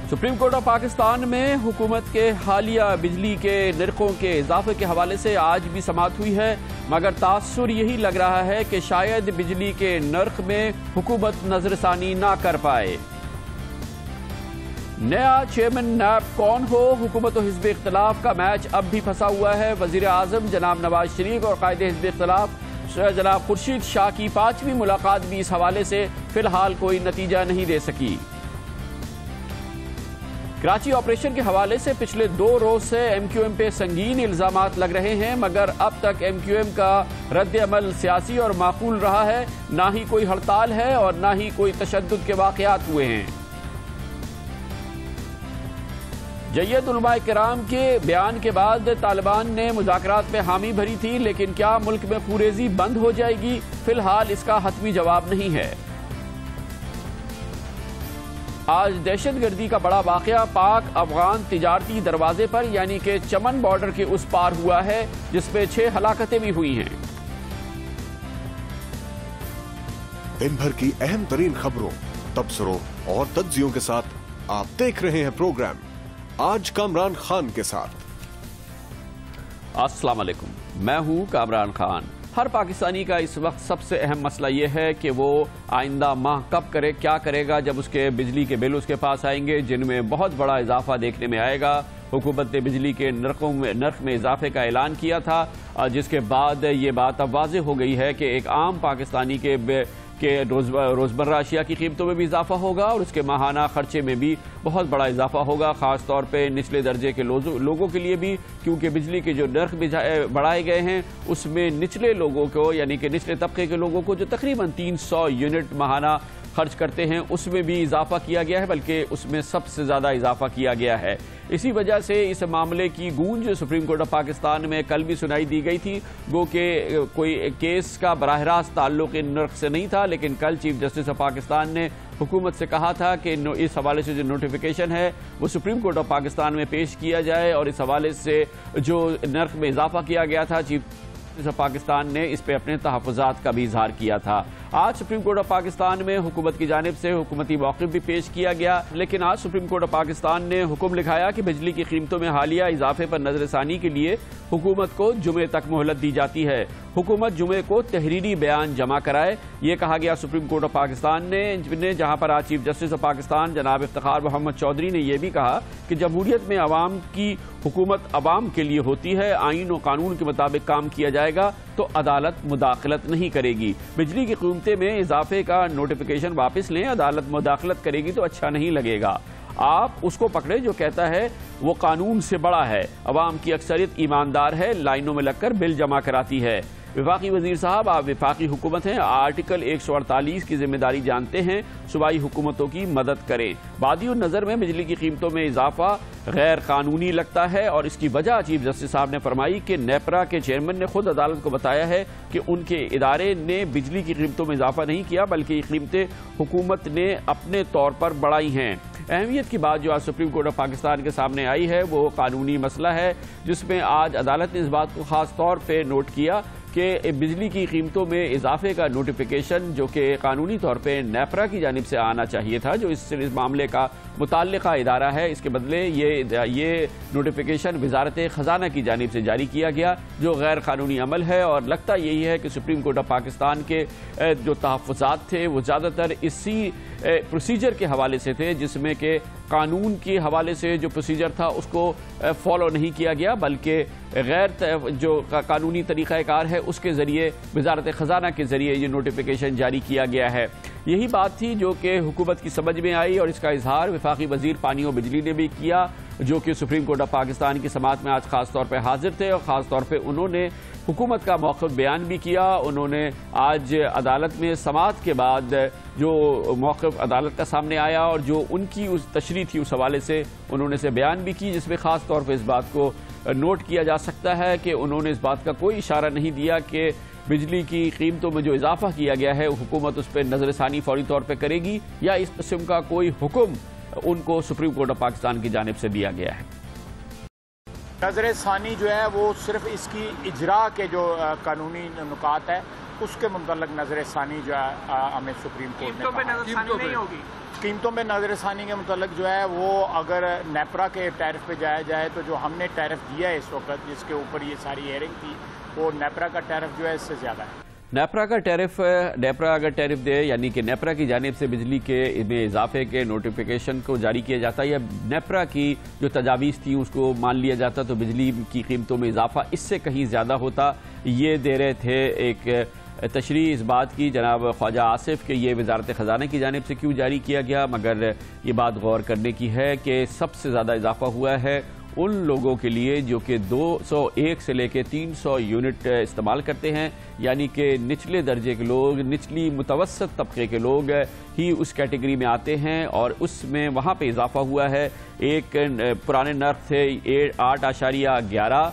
Supreme court of Pakistan میں حکومت کے حالیہ بجلی کے نرخوں کے اضافے کے حوالے سے آج بھی سماعت ہوئی ہے، مگر تاثر یہی لگ رہا ہے کہ شاید بجلی کے نرخ میں حکومت نظر ثانی نہ کر پائے۔ نیا چیئرمین نیب کون ہو؟ حکومت و حزب اختلاف کا میچ اب بھی پھنسا ہوا ہے۔ وزیر اعظم جناب نواز شریف اور قائد حزب اختلاف جناب خورشید شاہ کی 5ویں ملاقات بھی اس حوالے سے فی الحال کوئی نتیجہ نہیں دے سکی۔ کراچی آپریشن کے حوالے سے پچھلے 2 روز سے ایم کیو ایم پہ سنگین الزامات لگ رہے ہیں، مگر اب تک ایم کیو ایم کا رد عمل سیاسی اور معقول رہا ہے۔ نہ ہی کوئی ہڑتال ہے اور نہ ہی کوئی تشدد کے واقعات ہوئے ہیں۔ جید علماء کرام کے بیان کے بعد طالبان نے مذاکرات میں حامی بھری تھی، لیکن کیا ملک میں خوریزی بند ہو جائے گی؟ فی الحال اس کا حتمی جواب نہیں ہے۔ آج دہشت گردی کا بڑا واقعہ پاک افغان تجارتی دروازے پر یعنی کہ چمن بارڈر کے اس پار ہوا ہے، جس میں 6 ہلاکتیں بھی ہوئی ہیں۔ دن بھر کی اہم ترین خبروں، تبصروں اور تجزیوں کے ساتھ آپ دیکھ رہے ہیں پروگرام آج کامران خان کے ساتھ۔ السلام علیکم، میں ہوں کامران خان۔ ہر پاکستانی کا اس وقت سب سے اہم مسئلہ یہ ہے کہ وہ آئندہ ماہ کب کرے، کیا کرے گا جب اس کے بجلی کے بل اس کے پاس آئیں گے، جن میں بہت بڑا اضافہ دیکھنے میں آئے گا۔ حکومت نے بجلی کے نرخ میں اضافے کا اعلان کیا تھا، جس کے بعد یہ بات اب واضح ہو گئی ہے کہ ایک عام پاکستانی کے روزمرہ اشیاء کی قیمتوں میں بھی اضافہ ہوگا اور اس کے ماہانہ خرچے میں بھی بہت بڑا اضافہ ہوگا، خاص طور پہ نچلے درجے کے لوگوں کے لیے بھی، کیونکہ بجلی کے جو نرخ بڑھائے گئے ہیں اس میں نچلے لوگوں کو یعنی کہ نچلے طبقے کے لوگوں کو جو تقریباً 300 یونٹ ماہانہ خرچ کرتے ہیں اس میں بھی اضافہ کیا گیا ہے، بلکہ اس میں سب سے زیادہ اضافہ کیا گیا ہے۔ اسی وجہ سے اس معاملے کی گونج سپریم کورٹ آف پاکستان میں کل بھی سنائی دی گئی تھی، گو کہ کوئی کیس کا براہ راست تعلق ان نرخ سے نہیں تھا، لیکن کل چیف جسٹس آف پاکستان نے حکومت سے کہا تھا کہ اس حوالے سے جو نوٹیفیکیشن ہے وہ سپریم کورٹ آف پاکستان میں پیش کیا جائے، اور اس حوالے سے جو نرخ میں اضافہ کیا گیا تھا چیف پاکستان نے اس پہ اپنے تحفظات کا بھی اظہار کیا تھا۔ آج سپریم کورٹ آف پاکستان میں حکومت کی جانب سے حکومتی موقف بھی پیش کیا گیا، لیکن آج سپریم کورٹ آف پاکستان نے حکم لکھایا کہ بجلی کی قیمتوں میں حالیہ اضافے پر نظر ثانی کے لیے حکومت کو جمعے تک مہلت دی جاتی ہے۔ حکومت جمعے کو تحریری بیان جمع کرائے، یہ کہا گیا سپریم کورٹ آف پاکستان نے، جہاں پر آج چیف جسٹس آف پاکستان جناب افتخار محمد چودھری نے یہ بھی کہا کہ جمہوریت میں عوام کی حکومت عوام کے لیے ہوتی ہے، آئین و قانون کے مطابق کام کیا جائے گا تو عدالت مداخلت نہیں کرے گی۔ بجلی کی قیمتیں میں اضافے کا نوٹیفیکیشن واپس لیں، عدالت مداخلت کرے گی تو اچھا نہیں لگے گا۔ آپ اس کو پکڑے جو کہتا ہے وہ قانون سے بڑا ہے، عوام کی اکثریت ایماندار ہے، لائنوں میں لگ کر بل جمع کراتی ہے۔ وفاقی وزیر صاحب، آپ وفاقی حکومت ہیں، آرٹیکل 148 کی ذمہ داری جانتے ہیں، صوبائی حکومتوں کی مدد کریں۔ بادی النظر میں بجلی کی قیمتوں میں اضافہ غیر قانونی لگتا ہے، اور اس کی وجہ چیف جسٹس صاحب نے فرمائی کہ نیپرا کے چیئرمین نے خود عدالت کو بتایا ہے کہ ان کے ادارے نے بجلی کی قیمتوں میں اضافہ نہیں کیا، بلکہ یہ قیمتیں حکومت نے اپنے طور پر بڑھائی ہیں۔ اہمیت کی بات جو آج سپریم کورٹ آف پاکستان کے سامنے آئی ہے وہ قانونی مسئلہ ہے، جس میں آج عدالت نے اس بات کو خاص طور پہ نوٹ کیا کہ بجلی کی قیمتوں میں اضافے کا نوٹیفیکیشن جو کہ قانونی طور پہ نیپرا کی جانب سے آنا چاہیے تھا، جو اس معاملے کا متعلقہ ادارہ ہے، اس کے بدلے یہ نوٹیفیکیشن وزارت خزانہ کی جانب سے جاری کیا گیا، جو غیر قانونی عمل ہے۔ اور لگتا یہی ہے کہ سپریم کورٹ آف پاکستان کے جو تحفظات تھے وہ زیادہ تر اسی پروسیجر کے حوالے سے تھے، جس میں کہ قانون کے حوالے سے جو پروسیجر تھا اس کو فالو نہیں کیا گیا، بلکہ غیر جو قانونی طریقہ کار ہے اس کے ذریعے وزارت خزانہ کے ذریعے یہ نوٹیفیکیشن جاری کیا گیا ہے۔ یہی بات تھی جو کہ حکومت کی سمجھ میں آئی، اور اس کا اظہار وفاقی وزیر پانی و بجلی نے بھی کیا، جو کہ سپریم کورٹ آف پاکستان کی سماعت میں آج خاص طور پہ حاضر تھے، اور خاص طور پہ انہوں نے حکومت کا موقف بیان بھی کیا۔ انہوں نے آج عدالت میں سماعت کے بعد جو موقف عدالت کا سامنے آیا اور جو ان کی اس تشریح تھی اس حوالے سے انہوں نے بیان بھی کی، جس میں خاص طور پہ اس بات کو نوٹ کیا جا سکتا ہے کہ انہوں نے اس بات کا کوئی اشارہ نہیں دیا کہ بجلی کی قیمتوں میں جو اضافہ کیا گیا ہے حکومت اس پہ نظر ثانی فوری طور پہ کرے گی، یا اس قسم کا کوئی حکم ان کو سپریم کورٹ آف پاکستان کی جانب سے دیا گیا ہے۔ نظر ثانی جو ہے وہ صرف اس کی اجرا کے جو قانونی نکات ہے اس کے متعلق نظر ثانی جو ہے ہمیں سپریم کورٹ نے نظر ثانی نہیں ہوگی، قیمتوں میں نظر ثانی کے متعلق جو ہے وہ اگر نیپرا کے ٹیرف پہ جایا جائے تو جو ہم نے ٹیرف دیا ہے اس وقت جس کے اوپر یہ ساری ہیئرنگ تھی وہ نیپرا کا ٹیرف جو ہے اس سے زیادہ ہے. نیپرا اگر ٹیرف دے یعنی کہ نیپرا کی جانب سے بجلی کے میں اضافے کے نوٹیفیکیشن کو جاری کیا جاتا ہے یا نیپرا کی جو تجاویز تھی اس کو مان لیا جاتا تو بجلی کی قیمتوں میں اضافہ اس سے کہیں زیادہ ہوتا. یہ دے رہے تھے ایک تشریح اس بات کی جناب خواجہ آصف کہ یہ وزارت خزانہ کی جانب سے کیوں جاری کیا گیا، مگر یہ بات غور کرنے کی ہے کہ سب سے زیادہ اضافہ ہوا ہے ان لوگوں کے لیے جو کہ 201 سے لے کے 300 یونٹ استعمال کرتے ہیں، یعنی کہ نچلے درجے کے لوگ، نچلی متوسط طبقے کے لوگ ہی اس کیٹیگری میں آتے ہیں، اور اس میں وہاں پہ اضافہ ہوا ہے. ایک پرانے نرخ تھے 8.11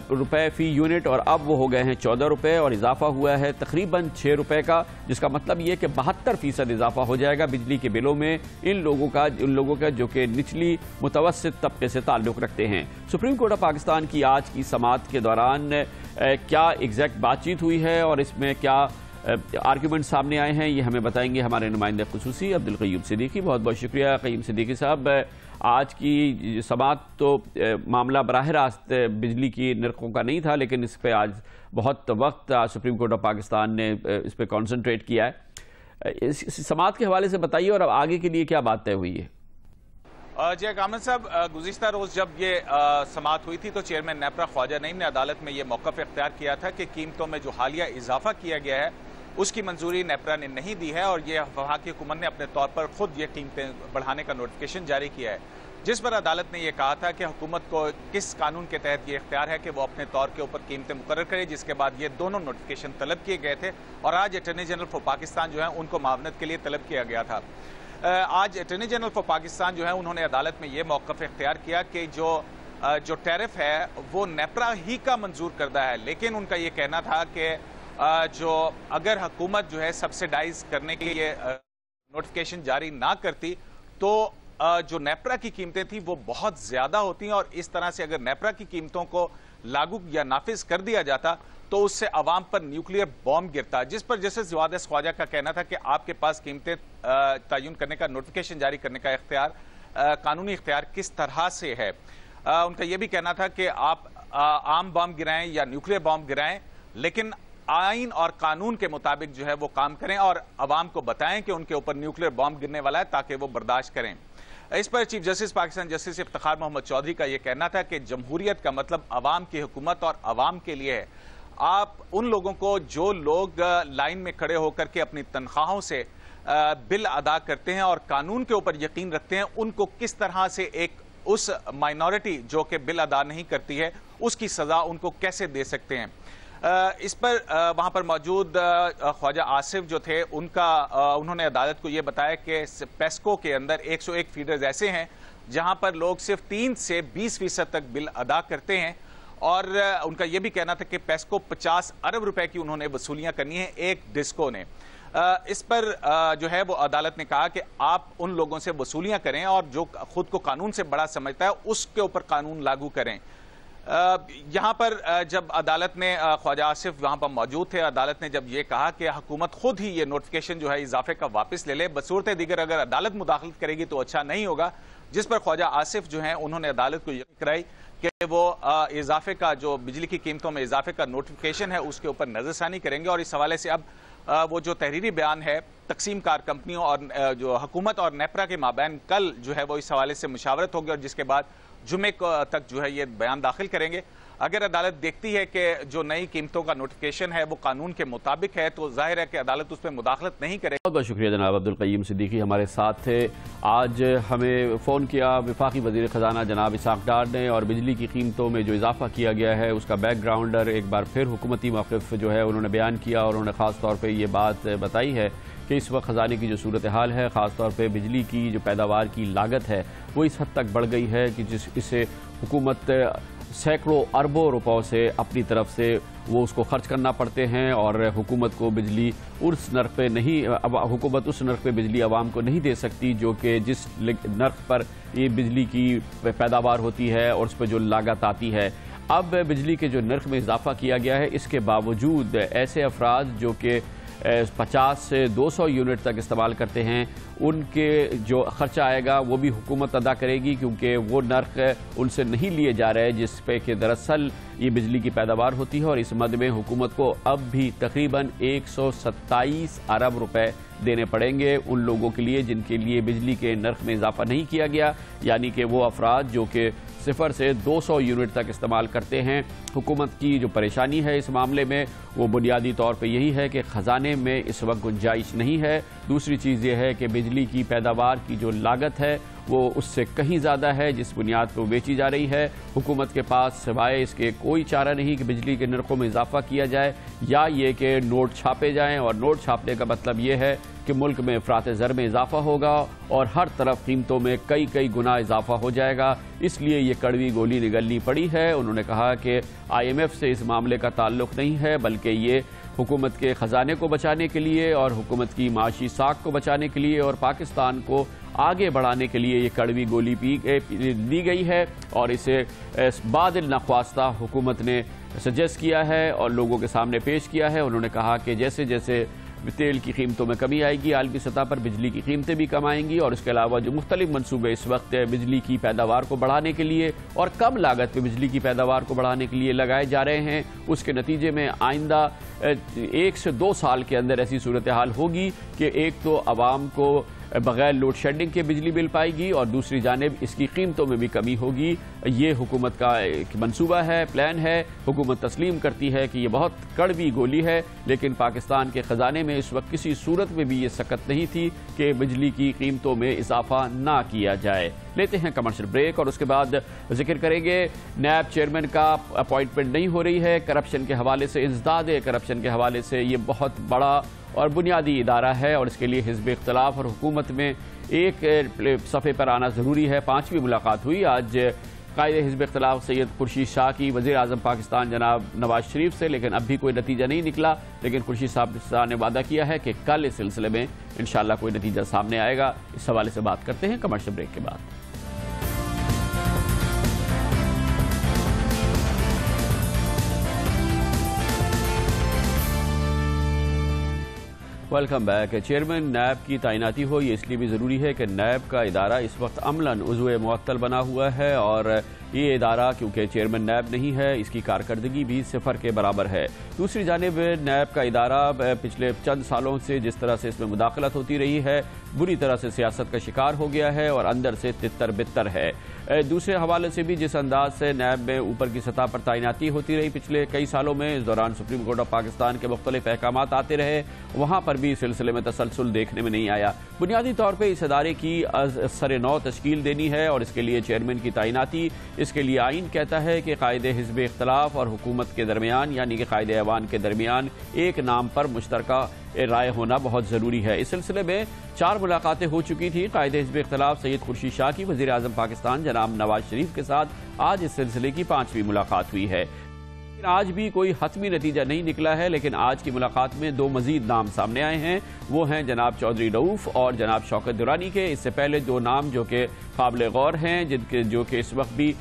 روپے فی یونٹ اور اب وہ ہو گئے ہیں 14 روپے اور اضافہ ہوا ہے تقریباً 6 روپے کا، جس کا مطلب یہ کہ 72% اضافہ ہو جائے گا بجلی کے بلوں میں ان لوگوں کا جو کہ نچلی متوسط طبقے سے تعلق رکھتے ہیں. سپریم کورٹ آف پاکستان کی آج کی سماعت کے دوران کیا ایگزیکٹ بات چیت ہوئی ہے اور اس میں کیا آرگیومنٹ سامنے آئے ہیں، یہ ہمیں بتائیں گے ہمارے نمائندہ خصوصی عبدالقیوم صدیقی. بہت بہت شکریہ قیوم صدیقی صاحب. آج کی سماعت تو معاملہ براہ راست بجلی کی نرخوں کا نہیں تھا، لیکن اس پہ آج بہت وقت سپریم کورٹ آف پاکستان نے اس پہ کانسنٹریٹ کیا ہے. اس سماعت کے حوالے سے بتائیے اور اب آگے کے لیے کیا بات طے ہوئی ہے؟ جی کامل صاحب، گزشتہ روز جب یہ سماعت ہوئی تھی تو چیئرمین نیپرا خواجہ نعیم نے عدالت میں یہ موقف اختیار کیا تھا کہ قیمتوں میں جو حالیہ اضافہ کیا گیا ہے اس کی منظوری نیپرا نے نہیں دی ہے اور یہ وفاقی حکومت نے اپنے طور پر خود یہ قیمتیں بڑھانے کا نوٹیفیکیشن جاری کیا ہے، جس پر عدالت نے یہ کہا تھا کہ حکومت کو کس قانون کے تحت یہ اختیار ہے کہ وہ اپنے طور کے اوپر قیمتیں مقرر کرے، جس کے بعد یہ دونوں نوٹیفیکیشن طلب کیے گئے تھے اور آج اٹارنی جنرل فار پاکستان جو ہے ان کو معاونت کے لیے طلب کیا گیا تھا. آج اٹارنی جنرل فار پاکستان جو ہے انہوں نے عدالت میں یہ موقف اختیار کیا کہ جو ٹیرف ہے وہ نیپرا ہی کا منظور کردہ ہے، لیکن ان کا یہ کہنا تھا کہ جو اگر حکومت جو ہے سبسیڈائز کرنے کے لیے نوٹیفیکیشن جاری نہ کرتی تو جو نیپرا کی قیمتیں تھیں وہ بہت زیادہ ہوتی ہیں، اور اس طرح سے اگر نیپرا کی قیمتوں کو لاگو یا نافذ کر دیا جاتا تو اس سے عوام پر نیوکلیئر بومب گرتا، جس پر جسٹس جواد خواجہ کا کہنا تھا کہ آپ کے پاس قیمتیں تعین کرنے کا، نوٹیفیکیشن جاری کرنے کا اختیار، قانونی اختیار کس طرح سے ہے. ان کا یہ بھی کہنا تھا کہ آپ عام بم گرائیں یا نیوکلیئر بم گرائیں، لیکن آئین اور قانون کے مطابق جو ہے وہ کام کریں اور عوام کو بتائیں کہ ان کے اوپر نیوکلیئر بم گرنے والا ہے تاکہ وہ برداشت کریں. اس پر chief justice Pakistan justice Iftikhar Muhammad Chaudhry کا یہ کہنا تھا کہ جمہوریت کا مطلب عوام کی حکومت اور عوام کے لیے ہے. آپ ان لوگوں کو جو لوگ لائن میں کھڑے ہو کر کے اپنی تنخواہوں سے بل ادا کرتے ہیں اور قانون کے اوپر یقین رکھتے ہیں، ان کو کس طرح سے ایک اس مائنورٹی جو کہ بل ادا نہیں کرتی ہے اس کی سزا ان کو کیسے دے سکتے ہیں. اس پر وہاں پر موجود خواجہ آصف جو تھے انہوں نے عدالت کو یہ بتایا کہ پیسکو کے اندر 101 فیڈرز ایسے ہیں جہاں پر لوگ صرف 3 سے 20% تک بل ادا کرتے ہیں، اور ان کا یہ بھی کہنا تھا کہ پیسکو 50 ارب روپے کی انہوں نے وصولیاں کرنی ہیں ایک ڈسکو نے. اس پر جو ہے وہ عدالت نے کہا کہ آپ ان لوگوں سے وصولیاں کریں اور جو خود کو قانون سے بڑا سمجھتا ہے اس کے اوپر قانون لاگو کریں. یہاں پر جب عدالت نے خواجہ آصف وہاں پر موجود تھے، عدالت نے جب یہ کہا کہ حکومت خود ہی یہ نوٹیفیکیشن جو ہے اضافے کا واپس لے لے، بصورت دیگر اگر عدالت مداخلت کرے گی تو اچھا نہیں ہوگا، جس پر خواجہ آصف جو ہیں انہوں نے عدالت کو یقین کرائی کہ وہ اضافے کا جو بجلی کی قیمتوں میں اضافے کا نوٹیفیکیشن ہے اس کے اوپر نظر ثانی کریں گے، اور اس حوالے سے اب وہ جو تحریری بیان ہے تقسیم کار کمپنیوں اور جو حکومت اور نیپرا کے مابین کل جو ہے وہ اس حوالے سے مشاورت ہوگی اور جس کے بعد جمعے تک جو ہے یہ بیان داخل کریں گے. اگر عدالت دیکھتی ہے کہ جو نئی قیمتوں کا نوٹیفیکیشن ہے وہ قانون کے مطابق ہے تو ظاہر ہے کہ عدالت اس پہ مداخلت نہیں کرے. بہت بہت شکریہ جناب عبدالقیوم صدیقی ہمارے ساتھ تھے. آج ہمیں فون کیا وفاقی وزیر خزانہ جناب اسحاق ڈار نے اور بجلی کی قیمتوں میں جو اضافہ کیا گیا ہے اس کا بیک گراؤنڈر ایک بار پھر حکومتی موقف جو ہے انہوں نے بیان کیا، اور انہوں نے خاص طور پہ یہ بات بتائی ہے کہ اس وقت خزانے کی جو صورتحال ہے، خاص طور پہ بجلی کی جو پیداوار کی لاگت ہے وہ اس حد تک بڑھ گئی ہے کہ اس سے حکومت سینکڑوں اربوں روپوں سے اپنی طرف سے وہ اس کو خرچ کرنا پڑتے ہیں، اور حکومت کو بجلی اس نرخ پہ بجلی عوام کو نہیں دے سکتی جو کہ جس نرخ پر یہ بجلی کی پیداوار ہوتی ہے اور اس پہ جو لاگت آتی ہے. اب بجلی کے جو نرخ میں اضافہ کیا گیا ہے اس کے باوجود ایسے افراد جو کہ 50 سے 200 یونٹ تک استعمال کرتے ہیں ان کے جو خرچہ آئے گا وہ بھی حکومت ادا کرے گی، کیونکہ وہ نرخ ان سے نہیں لیے جا رہے جس پہ کہ دراصل یہ بجلی کی پیداوار ہوتی ہے، اور اس مد میں حکومت کو اب بھی تقریباً 127 ارب روپے دینے پڑیں گے ان لوگوں کے لیے جن کے لیے بجلی کے نرخ میں اضافہ نہیں کیا گیا، یعنی کہ وہ افراد جو کہ 0 سے 200 یونٹ تک استعمال کرتے ہیں۔ حکومت کی جو پریشانی ہے اس معاملے میں وہ بنیادی طور پہ یہی ہے کہ خزانے میں اس وقت گنجائش نہیں ہے۔ دوسری چیز یہ ہے کہ بجلی کی پیداوار کی جو لاگت ہے وہ اس سے کہیں زیادہ ہے جس بنیاد پر بیچی جا رہی ہے۔ حکومت کے پاس سوائے اس کے کوئی چارہ نہیں کہ بجلی کے نرخوں میں اضافہ کیا جائے یا یہ کہ نوٹ چھاپے جائیں، اور نوٹ چھاپنے کا مطلب یہ ہے کہ ملک میں افراط زر میں اضافہ ہوگا اور ہر طرف قیمتوں میں کئی گنا اضافہ ہو جائے گا، اس لیے یہ کڑوی گولی نگلنی پڑی ہے۔ انہوں نے کہا کہ IMF سے اس معاملے کا تعلق نہیں ہے بلکہ یہ حکومت کے خزانے کو بچانے کے لیے اور حکومت کی معاشی ساکھ کو بچانے کے لیے اور پاکستان کو آگے بڑھانے کے لیے یہ کڑوی گولی دی گئی ہے، اور اسے بعد نخواستہ حکومت نے سجیسٹ کیا ہے اور لوگوں کے سامنے پیش کیا ہے۔ انہوں نے کہا کہ جیسے جیسے تیل کی قیمتوں میں کمی آئے گی عالمی سطح پر بجلی کی قیمتیں بھی کم آئیں گی، اور اس کے علاوہ جو مختلف منصوبے اس وقت بجلی کی پیداوار کو بڑھانے کے لیے اور کم لاگت پہ بجلی کی پیداوار کو بڑھانے کے لیے لگائے جا رہے ہیں، اس کے نتیجے میں آئندہ 1 سے 2 سال کے اندر ایسی صورتحال ہوگی کہ ایک تو عوام کو بغیر لوڈ شیڈنگ کے بجلی مل پائے گی اور دوسری جانب اس کی قیمتوں میں بھی کمی ہوگی۔ یہ حکومت کا ایک منصوبہ ہے، پلان ہے۔ حکومت تسلیم کرتی ہے کہ یہ بہت کڑوی گولی ہے، لیکن پاکستان کے خزانے میں اس وقت کسی صورت میں بھی یہ سکت نہیں تھی کہ بجلی کی قیمتوں میں اضافہ نہ کیا جائے۔ لیتے ہیں کمرشل بریک اور اس کے بعد ذکر کریں گے نیب چیئرمین کا اپوائنٹمنٹ نہیں ہو رہی ہے کرپشن کے حوالے سے، ازداد کرپشن کے حوالے سے یہ بہت بڑا اور بنیادی ادارہ ہے اور اس کے لیے حزب اختلاف اور حکومت میں ایک صفحے پر آنا ضروری ہے۔ 5ویں ملاقات ہوئی آج قائد حزب اختلاف سید خورشید شاہ کی وزیر اعظم پاکستان جناب نواز شریف سے، لیکن اب بھی کوئی نتیجہ نہیں نکلا، لیکن خورشید صاحب نے وعدہ کیا ہے کہ کل اس سلسلے میں انشاءاللہ کوئی نتیجہ سامنے آئے گا۔ اس حوالے سے بات کرتے ہیں کمرشل بریک کے بعد۔ Welcome back. چیئرمین نیب کی تعیناتی ہو یہ اس لیے بھی ضروری ہے کہ نیب کا ادارہ اس وقت عملاً عضو معطل بنا ہوا ہے، اور یہ ادارہ کیونکہ چیئرمین نیب نہیں ہے اس کی کارکردگی بھی 0 کے برابر ہے۔ دوسری جانب نیب کا ادارہ پچھلے چند سالوں سے جس طرح سے اس میں مداخلت ہوتی رہی ہے بری طرح سے سیاست کا شکار ہو گیا ہے اور اندر سے تتر بتر ہے۔ دوسرے حوالے سے بھی جس انداز سے نیب میں اوپر کی سطح پر تعیناتی ہوتی رہی پچھلے کئی سالوں میں، اس دوران سپریم کورٹ آف پاکستان کے مختلف احکامات آتے رہے، وہاں پر بھی اس سلسلے میں تسلسل دیکھنے میں نہیں آیا۔ بنیادی طور پہ اس ادارے کی سر نو تشکیل دینی ہے اور اس کے لیے چیئرمین کی تعیناتی، اس کے لیے آئین کہتا ہے کہ قائد حزب اختلاف اور حکومت کے درمیان یعنی کہ قائد ایوان کے درمیان ایک نام پر مشترکہ رائے ہونا بہت ضروری ہے۔ اس سلسلے میں 4 ملاقاتیں ہو چکی تھی قائد حزب اختلاف سید خورشید شاہ کی وزیر اعظم پاکستان جناب نواز شریف کے ساتھ، آج اس سلسلے کی 5ویں ملاقات ہوئی ہے۔ آج بھی کوئی حتمی نتیجہ نہیں نکلا ہے، لیکن آج کی ملاقات میں 2 مزید نام سامنے آئے ہیں، وہ ہیں جناب چودھری رؤوف اور جناب شوکت درانی کے۔ اس سے پہلے 2 نام جو کہ قابل غور ہیں جو کہ اس وقت بھی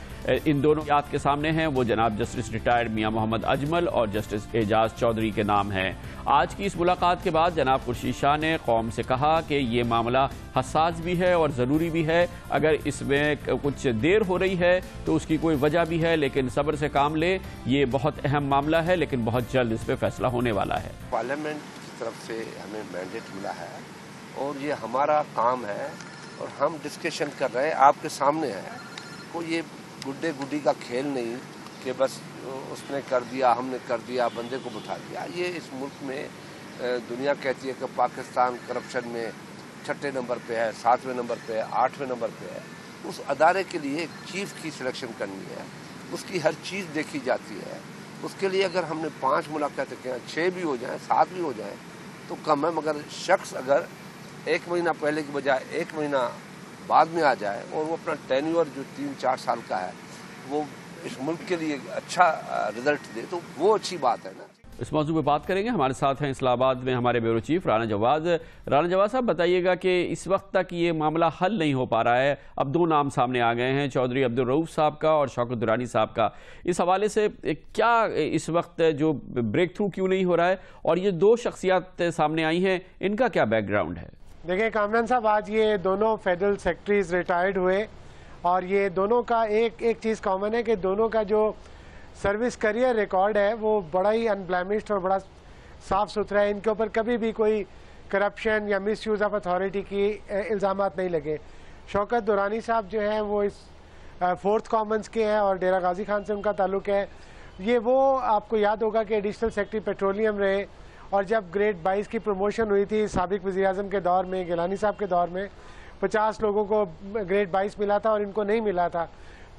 ان دونوں یاد کے سامنے ہیں، وہ جناب جسٹس ریٹائرڈ میاں محمد اجمل اور جسٹس اعجاز چودھری کے نام ہیں۔ آج کی اس ملاقات کے بعد جناب خورشید شاہ نے قوم سے کہا کہ یہ معاملہ حساس بھی ہے اور ضروری بھی ہے، اگر اس میں کچھ دیر ہو رہی ہے تو اس کی کوئی وجہ بھی ہے، لیکن صبر سے کام لے، یہ بہت اہم معاملہ ہے لیکن بہت جلد اس پہ فیصلہ ہونے والا ہے۔ پارلیمنٹ کی طرف سے ہمیں مینڈیٹ ملا ہے اور یہ ہمارا کام ہے اور ہم ڈسکشن کر رہے ہیں، آپ کے سامنے ہے، کوئی یہ گڈے گڈی کا کھیل نہیں کہ بس اس نے کر دیا ہم نے کر دیا بندے کو بٹھا دیا۔ یہ اس ملک میں دنیا کہتی ہے کہ پاکستان کرپشن میں 6 نمبر پہ ہے، 7ویں نمبر پہ ہے، 8ویں نمبر پہ ہے۔ اس ادارے کے لیے ایک چیف کی سلیکشن کرنی ہے، اس کی ہر چیز دیکھی جاتی ہے۔ اس کے لیے اگر ہم نے 5 ملاقاتیں کیا، 6 بھی ہو جائیں، 7 بھی ہو جائیں تو کم ہے، مگر شخص اگر 1 مہینہ پہلے کی بجائے 1 مہینہ بعد میں آ جائے اور وہ اپنا ٹینیور جو 3-4 سال کا ہے وہ اس ملک کے لیے اچھا رزلٹ دے تو وہ اچھی بات ہے نا۔ اس موضوع پہ بات کریں گے. ہمارے ساتھ ہیں اسلام آباد میں ہمارے بیورو چیف رانا جواز. رانا جواز صاحب بتائیے گا کہ اس وقت تک یہ معاملہ حل نہیں ہو پا رہا ہے. اب دو نام سامنے آ گئے ہیں, چودھری عبدالرؤف صاحب کا اور شوکت درانی صاحب کا. اس حوالے سے کیا اس وقت جو بریک تھرو کیوں نہیں ہو رہا ہے, اور یہ دو شخصیات سامنے آئی ہیں, ان کا کیا بیک گراؤنڈ ہے؟ دیکھیں کامران صاحب, آج یہ دونوں فیڈرل سیکرٹریز ریٹائرڈ ہوئے, اور یہ دونوں کا ایک چیز کامن ہے کہ دونوں کا جو سروس کریئر ریکارڈ ہے وہ بڑا ہی انبلیمشڈ اور بڑا صاف ستھرا ہے. ان کے اوپر کبھی بھی کوئی کرپشن یا مس یوز آف اتھارٹی کی الزامات نہیں لگے. شوکت درانی صاحب جو ہیں وہ اس فورتھ کامنز کے ہیں اور ڈیرہ غازی خان سے ان کا تعلق ہے. یہ وہ آپ کو یاد ہوگا کہ ایڈیشنل سیکرٹری پیٹرولیم رہے, اور جب گریڈ 22 کی پروموشن ہوئی تھی سابق وزیر اعظم کے دور میں, گیلانی صاحب کے دور میں 50 لوگوں کو گریڈ 22 ملا تھا اور ان کو نہیں ملا تھا.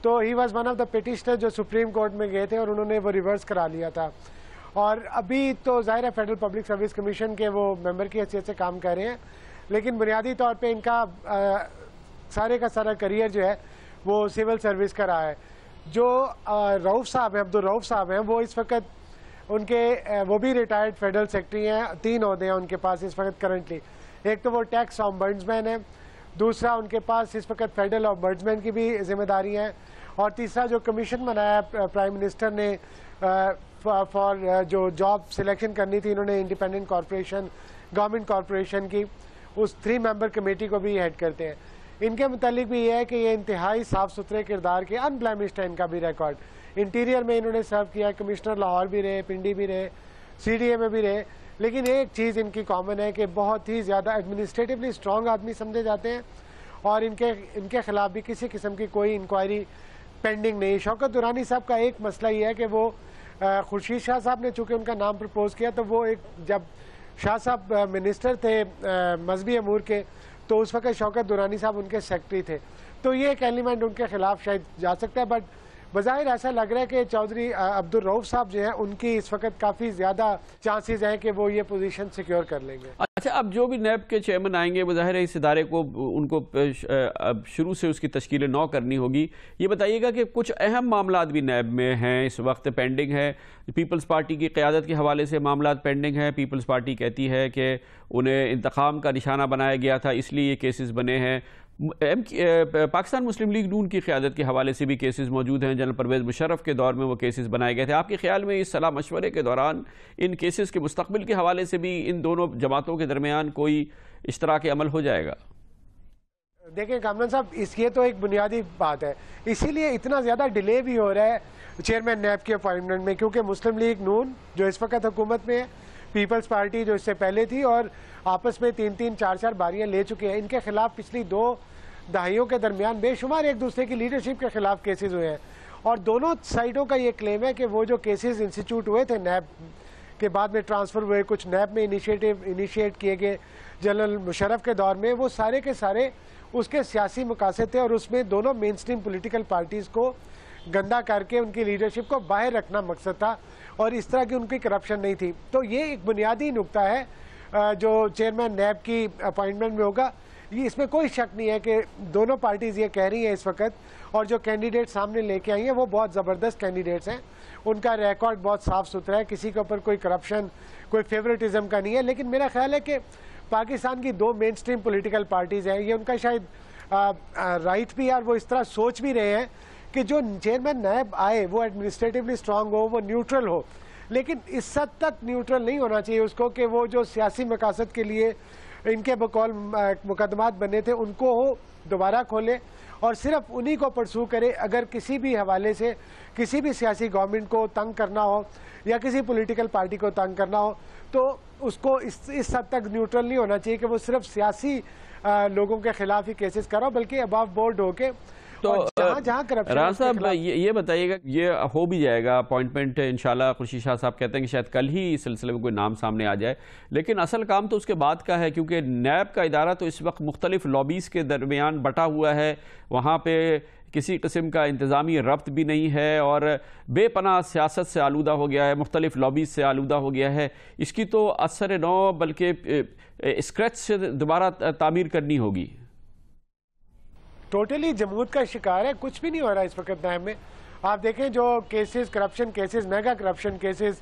تو he was one of the petitioner جو سپریم کورٹ میں گئے تھے اور انہوں نے وہ ریورس کرا لیا تھا. اور ابھی تو ظاہر ہے فیڈرل پبلک سروس کمیشن کے وہ ممبر کی حیثیت سے کام کر رہے ہیں, لیکن بنیادی طور پہ ان کا سارے کا سارا کریئر جو ہے وہ سول سروس کا رہا ہے. جو رؤف صاحب ہیں, عبدالرؤف صاحب ہیں, وہ اس وقت ان کے وہ بھی ریٹائرڈ فیڈرل سیکرٹری ہیں. 3 عہدے ہیں ان کے پاس اس وقت کرنٹلی. ایک تو وہ ٹیکس آمبڈسمین ہیں, دوسرا ان کے پاس اس وقت فیڈرل آمبڈسمین کی بھی ذمہ داری ہیں, اور تیسرا جو کمیشن بنایا پرائم منسٹر نے فار جو جاب سلیکشن کرنی تھی, انہوں نے انڈیپینڈنٹ کارپوریشن گورنمنٹ کارپوریشن کی, اس 3 ممبر کمیٹی کو بھی ہیڈ کرتے ہیں. ان کے متعلق بھی یہ ہے کہ یہ انتہائی صاف ستھرے کردار کے انبلیمشڈ ہے ان کا بھی ریکارڈ. انٹیریئر میں انہوں نے سرو کیا, کمشنر لاہور بھی رہے, پنڈی بھی رہے, CDA میں بھی رہے. لیکن ایک چیز ان کی کامن ہے کہ بہت ہی زیادہ ایڈمنسٹریٹولی اسٹرانگ آدمی سمجھے جاتے ہیں, اور ان کے خلاف بھی کسی قسم کی کوئی انکوائری پینڈنگ نہیں. شوکت درانی صاحب کا ایک مسئلہ یہ ہے کہ وہ خورشید شاہ صاحب نے چونکہ ان کا نام پرپوز کیا, تو وہ جب شاہ صاحب منسٹر تھے مذہبی امور کے, تو اس وقت شوکت درانی صاحب ان کے سیکرٹری تھے. تو یہ ایک ایلیمنٹ ان کے خلاف شاید جا سکتا ہے, بٹ بظاہر ایسا لگ رہا ہے کہ چودھری عبدالرؤف صاحب جو ہیں ان کی اس وقت کافی زیادہ چانسز ہیں کہ وہ یہ پوزیشن سیکیور کر لیں گے. اچھا, اب جو بھی نیب کے چیئرمین آئیں گے, بظاہر ہے اس ادارے کو ان کو شروع سے اس کی تشکیل نو کرنی ہوگی. یہ بتائیے گا کہ کچھ اہم معاملات بھی نیب میں ہیں اس وقت پینڈنگ ہے. پیپلز پارٹی کی قیادت کے حوالے سے معاملات پینڈنگ ہیں. پیپلز پارٹی کہتی ہے کہ انہیں انتقام کا نشانہ بنایا گیا تھا, اس لیے یہ کیسز بنے ہیں. پاکستان مسلم لیگ نون کی قیادت کے حوالے سے بھی کیسز موجود ہیں. جنرل پرویز مشرف کے دور میں وہ کیسز بنائے گئے تھے. آپ کے خیال میں اس صلاح مشورے کے دوران ان کیسز کے مستقبل کے حوالے سے بھی ان دونوں جماعتوں کے درمیان کوئی اشتراک عمل ہو جائے گا؟ دیکھیں کامران صاحب, یہ تو ایک بنیادی بات ہے, اسی لیے اتنا زیادہ ڈیلے بھی ہو رہا ہے چیئرمین نیب کے اپوائنٹمنٹ میں, کیونکہ مسلم لیگ نون جو اس وقت حکومت میں ہے, پیپلز پارٹی جو اس سے پہلے تھی, اور آپس میں 3-3, 4-4 باریاں لے چکے ہیں. ان کے خلاف پچھلی 2 دہائیوں کے درمیان بے شمار ایک دوسرے کی لیڈرشپ کے خلاف کیسز ہوئے ہیں, اور دونوں سائڈوں کا یہ کلیم ہے کہ وہ جو کیسز انسٹیٹیوٹ ہوئے تھے نیب کے بعد میں ٹرانسفر ہوئے, کچھ نیب میں انیشیٹ کیے گئے جنرل مشرف کے دور میں, وہ سارے کے سارے اس کے سیاسی مقاصد تھے, اور اس میں دونوں مین سٹریم پولیٹیکل پارٹیز کو گندا کر کے ان کی لیڈرشپ کو باہر رکھنا مقصد تھا, اور اس طرح کی ان کی کرپشن نہیں تھی. تو یہ ایک بنیادی نقطہ ہے جو چیئرمین نیب کی اپوائنٹمنٹ میں ہوگا. یہ اس میں کوئی شک نہیں ہے کہ دونوں پارٹیز یہ کہہ رہی ہیں اس وقت, اور جو کینڈیڈیٹ سامنے لے کے آئی ہیں وہ بہت زبردست کینڈیڈیٹس ہیں. ان کا ریکارڈ بہت صاف ستھرا ہے, کسی کے اوپر کوئی کرپشن, کوئی فیورٹزم کا نہیں ہے. لیکن میرا خیال ہے کہ پاکستان کی 2 مین سٹریم پولیٹیکل پارٹیز ہیں, یہ ان کا شاید رائٹ بھی ہے, اور وہ اس طرح سوچ بھی رہے ہیں کہ جو چیئرمین نیب آئے وہ ایڈمنسٹریٹولی اسٹرانگ ہو, وہ نیوٹرل ہو, لیکن اس حد تک نیوٹرل نہیں ہونا چاہیے اس کو کہ وہ جو سیاسی مقاصد کے لیے ان کے بقول مقدمات بنے تھے ان کو دوبارہ کھولے اور صرف انہی کو پرسو کرے. اگر کسی بھی حوالے سے کسی بھی سیاسی گورنمنٹ کو تنگ کرنا ہو یا کسی پولیٹیکل پارٹی کو تنگ کرنا ہو, تو اس کو اس حد تک نیوٹرل نہیں ہونا چاہیے کہ وہ صرف سیاسی لوگوں کے خلاف ہی کیسز کرا, بلکہ اباو بورڈ ہو کے. تو رانا صاحب یہ بتائیے گا, یہ ہو بھی جائے گا اپوائنٹمنٹ انشاءاللہ. خورشید شاہ صاحب کہتے ہیں کہ شاید کل ہی اس سلسلے میں کوئی نام سامنے آ جائے, لیکن اصل کام تو اس کے بعد کا ہے, کیونکہ نیب کا ادارہ تو اس وقت مختلف لابیز کے درمیان بٹا ہوا ہے. وہاں پہ کسی قسم کا انتظامی ربط بھی نہیں ہے, اور بے پناہ سیاست سے آلودہ ہو گیا ہے, مختلف لابیز سے آلودہ ہو گیا ہے. اس کی تو اثر نو بلکہ اسکریچ سے دوبارہ تعمیر کرنی ہوگی. ٹوٹلی جمود کا شکار ہے, کچھ بھی نہیں ہو رہا اس وقت نیب میں. آپ دیکھیں جو cases corruption cases, mega corruption cases